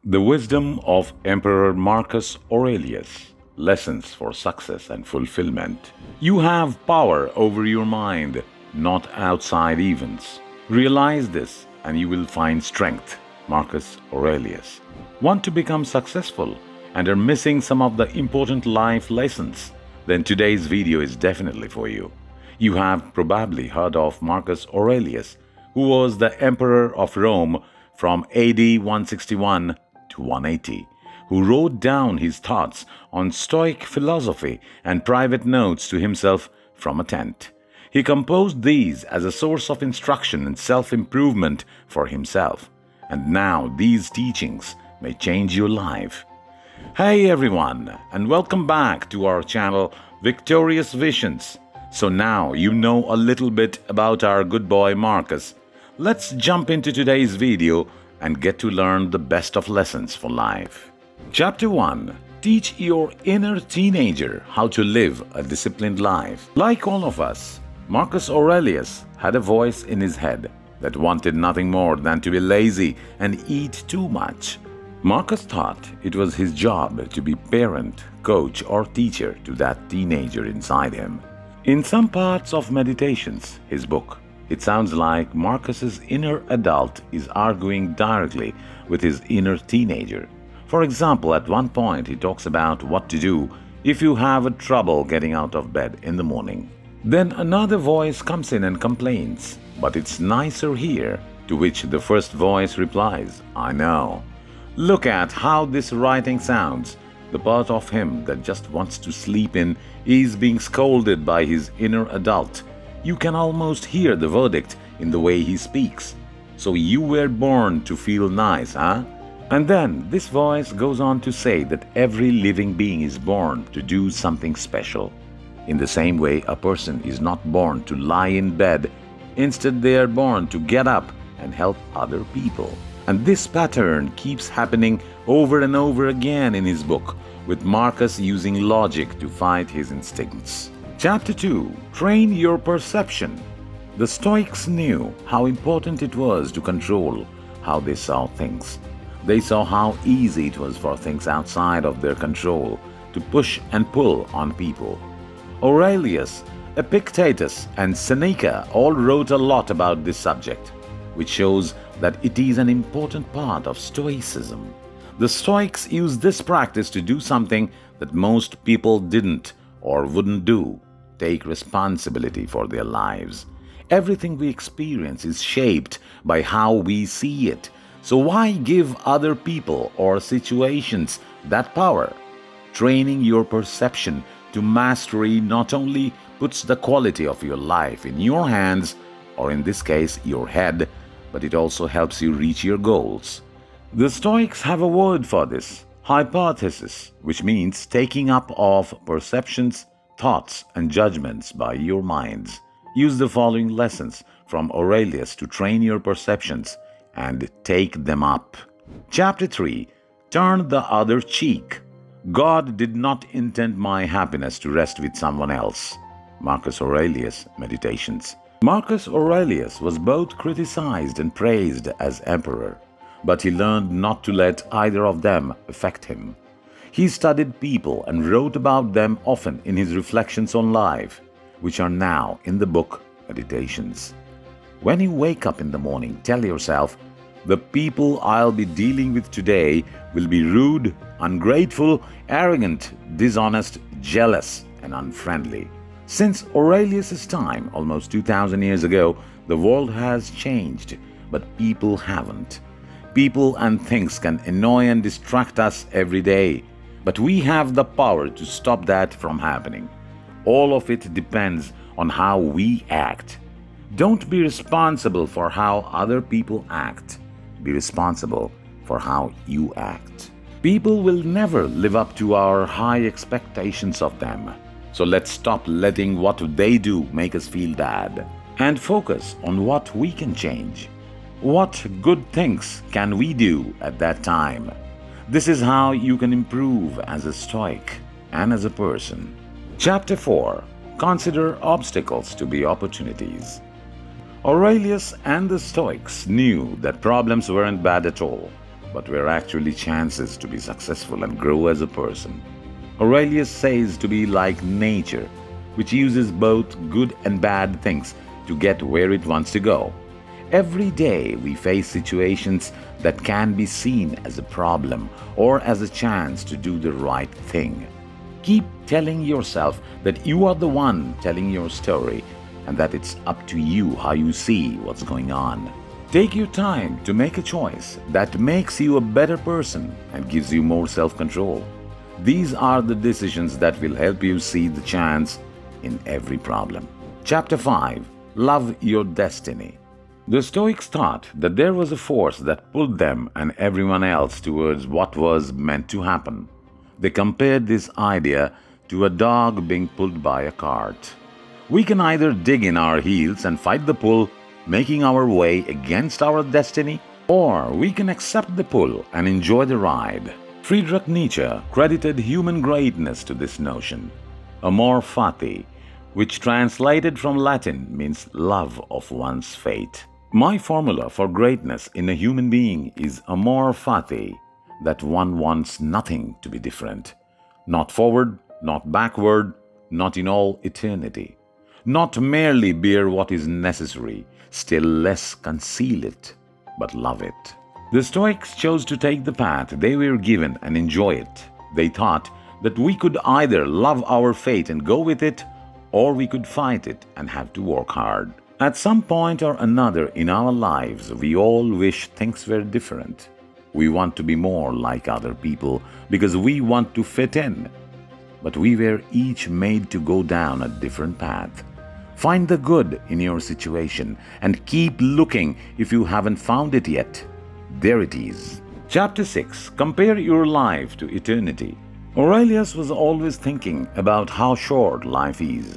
The Wisdom of Emperor Marcus Aurelius. Lessons for Success and Fulfillment. You have power over your mind, not outside events. Realize this and you will find strength. Marcus Aurelius. Want to become successful and are missing some of the important life lessons? Then today's video is definitely for you. You have probably heard of Marcus Aurelius, who was the Emperor of Rome from AD 161 to 180, who wrote down his thoughts on Stoic philosophy and private notes to himself from a tent. He composed these as a source of instruction and self-improvement for himself. And now these teachings may change your life. Hey everyone, and welcome back to our channel Victorious Visions. So now you know a little bit about our good boy Marcus. Let's jump into today's video and get to learn the best of lessons for life. Chapter 1. Teach your inner teenager how to live a disciplined life. Like all of us, Marcus Aurelius had a voice in his head that wanted nothing more than to be lazy and eat too much. Marcus thought it was his job to be parent, coach, or teacher to that teenager inside him. In some parts of Meditations, his book, it sounds like Marcus's inner adult is arguing directly with his inner teenager. For example, at one point he talks about what to do if you have a trouble getting out of bed in the morning. Then another voice comes in and complains, but it's nicer here, to which the first voice replies, I know. Look at how this writing sounds. The part of him that just wants to sleep in is being scolded by his inner adult. You can almost hear the verdict in the way he speaks. So you were born to feel nice, huh? And then this voice goes on to say that every living being is born to do something special. In the same way, a person is not born to lie in bed. Instead, they are born to get up and help other people. And this pattern keeps happening over and over again in his book, with Marcus using logic to fight his instincts. Chapter 2. Train your perception. The Stoics knew how important it was to control how they saw things. They saw how easy it was for things outside of their control to push and pull on people. Aurelius, Epictetus, and Seneca all wrote a lot about this subject, which shows that it is an important part of Stoicism. The Stoics used this practice to do something that most people didn't or wouldn't do: take responsibility for their lives. Everything we experience is shaped by how we see it. So why give other people or situations that power? Training your perception to mastery not only puts the quality of your life in your hands, or in this case, your head, but it also helps you reach your goals. The Stoics have a word for this: hypothesis, which means taking up of perceptions, thoughts, and judgments by your minds. Use the following lessons from Aurelius to train your perceptions and take them up. Chapter 3. Turn the other cheek. God did not intend my happiness to rest with someone else. Marcus Aurelius, Meditations. Marcus Aurelius was both criticized and praised as emperor, but he learned not to let either of them affect him. He studied people and wrote about them often in his reflections on life, which are now in the book Meditations. When you wake up in the morning, tell yourself, the people I'll be dealing with today will be rude, ungrateful, arrogant, dishonest, jealous, and unfriendly. Since Aurelius' time, almost 2000 years ago, the world has changed, but people haven't. People and things can annoy and distract us every day, but we have the power to stop that from happening. All of it depends on how we act. Don't be responsible for how other people act. Be responsible for how you act. People will never live up to our high expectations of them. So let's stop letting what they do make us feel bad and focus on what we can change. What good things can we do at that time? This is how you can improve as a Stoic and as a person. Chapter 4. Consider obstacles to be opportunities. Aurelius and the Stoics knew that problems weren't bad at all. but were actually chances to be successful and grow as a person. Aurelius says to be like nature, which uses both good and bad things to get where it wants to go. Every day we face situations that can be seen as a problem or as a chance to do the right thing. Keep telling yourself that you are the one telling your story and that it's up to you how you see what's going on. Take your time to make a choice that makes you a better person and gives you more self-control. These are the decisions that will help you see the chance in every problem. Chapter 5. Love Your Destiny. The Stoics thought that there was a force that pulled them and everyone else towards what was meant to happen. They compared this idea to a dog being pulled by a cart. We can either dig in our heels and fight the pull, making our way against our destiny, or we can accept the pull and enjoy the ride. Friedrich Nietzsche credited human greatness to this notion, amor fati, which translated from Latin means love of one's fate. My formula for greatness in a human being is amor fati, that one wants nothing to be different. Not forward, not backward, not in all eternity. Not merely bear what is necessary, still less conceal it, but love it. The Stoics chose to take the path they were given and enjoy it. They thought that we could either love our fate and go with it, or we could fight it and have to work hard. At some point or another in our lives, we all wish things were different. We want to be more like other people because we want to fit in. But we were each made to go down a different path. Find the good in your situation and keep looking if you haven't found it yet. There it is. Chapter 6. Compare your life to eternity. Aurelius was always thinking about how short life is.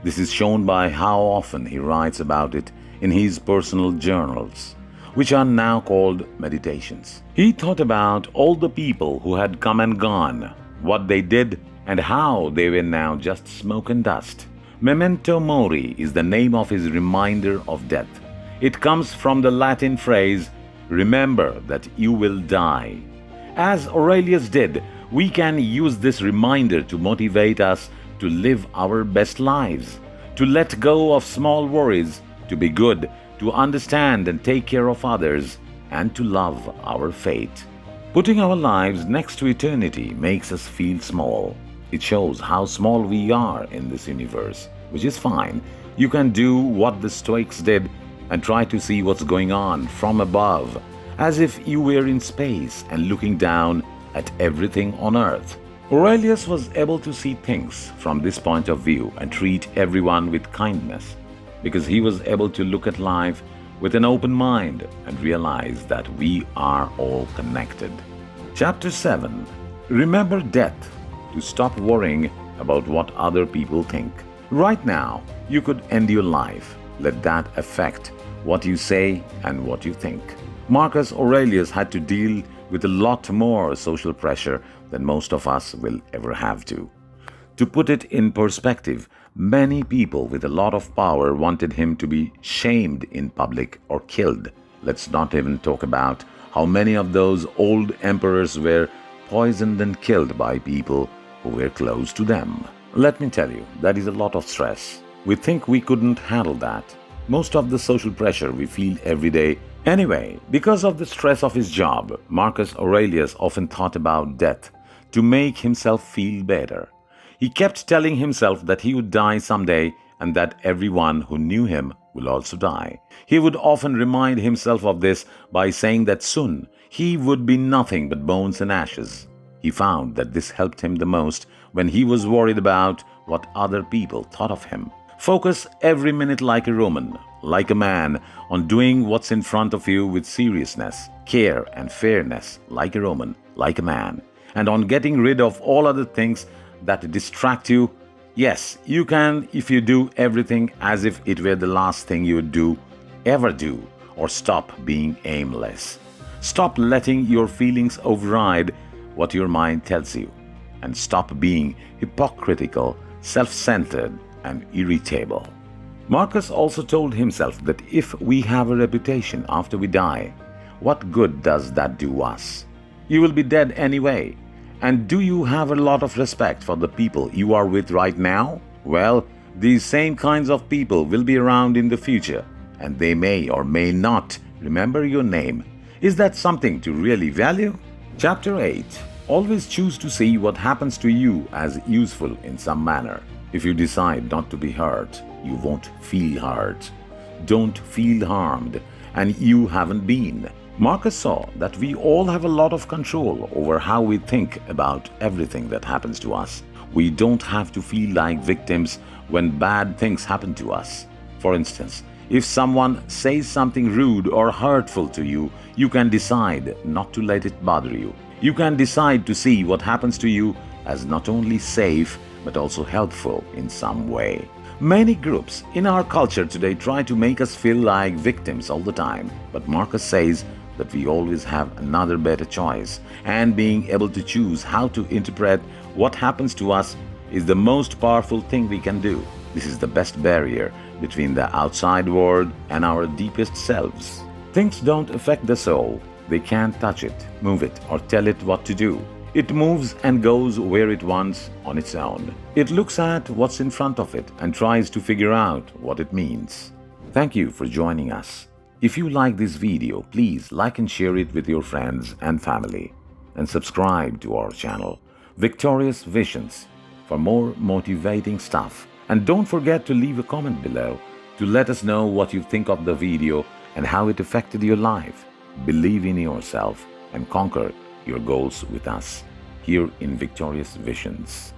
This is shown by how often he writes about it in his personal journals, which are now called meditations. He thought about all the people who had come and gone, what they did, and how they were now just smoke and dust. Memento mori is the name of his reminder of death. It comes from the Latin phrase, remember that you will die. As Aurelius did, we can use this reminder to motivate us to live our best lives, to let go of small worries, to be good, to understand and take care of others, and to love our fate. Putting our lives next to eternity makes us feel small. It shows how small we are in this universe, which is fine. You can do what the Stoics did and try to see what's going on from above, as if you were in space and looking down at everything on earth. Aurelius was able to see things from this point of view and treat everyone with kindness, because he was able to look at life with an open mind and realize that we are all connected. Chapter 7. Remember death to stop worrying about what other people think. Right now, you could end your life. Let that affect what you say and what you think. Marcus Aurelius had to deal with a lot more social pressure than most of us will ever have to. To put it in perspective, many people with a lot of power wanted him to be shamed in public or killed. Let's not even talk about how many of those old emperors were poisoned and killed by people who were close to them. Let me tell you, that is a lot of stress. We think we couldn't handle that. Most of the social pressure we feel every day. Anyway, because of the stress of his job, Marcus Aurelius often thought about death to make himself feel better. He kept telling himself that he would die someday and that everyone who knew him will also die. He would often remind himself of this by saying that soon he would be nothing but bones and ashes. He found that this helped him the most when he was worried about what other people thought of him. Focus every minute like a Roman, like a man, on doing what's in front of you with seriousness, care, and fairness, like a Roman, like a man, and on getting rid of all other things that distract you. Yes, you can if you do everything as if it were the last thing you would do, ever do, or stop being aimless. Stop letting your feelings override what your mind tells you, and stop being hypocritical, self-centered, and irritable. Marcus also told himself that if we have a reputation after we die, what good does that do us? You will be dead anyway. And do you have a lot of respect for the people you are with right now? Well, these same kinds of people will be around in the future, and they may or may not remember your name. Is that something to really value? Chapter 8. Always choose to see what happens to you as useful in some manner. If you decide not to be hurt, you won't feel hurt. Don't feel harmed, and you haven't been. Marcus saw that we all have a lot of control over how we think about everything that happens to us. We don't have to feel like victims when bad things happen to us. For instance, if someone says something rude or hurtful to you, you can decide not to let it bother you. You can decide to see what happens to you as not only safe but also helpful in some way. Many groups in our culture today try to make us feel like victims all the time, but Marcus says that we always have another better choice, and being able to choose how to interpret what happens to us is the most powerful thing we can do. This is the best barrier between the outside world and our deepest selves. Things don't affect the soul. They can't touch it, move it, or tell it what to do. It moves and goes where it wants on its own. It looks at what's in front of it and tries to figure out what it means. Thank you for joining us. If you like this video, please like and share it with your friends and family. And subscribe to our channel, Victorious Visions, for more motivating stuff. And don't forget to leave a comment below to let us know what you think of the video and how it affected your life. Believe in yourself and conquer your goals with us here in Victorious Visions.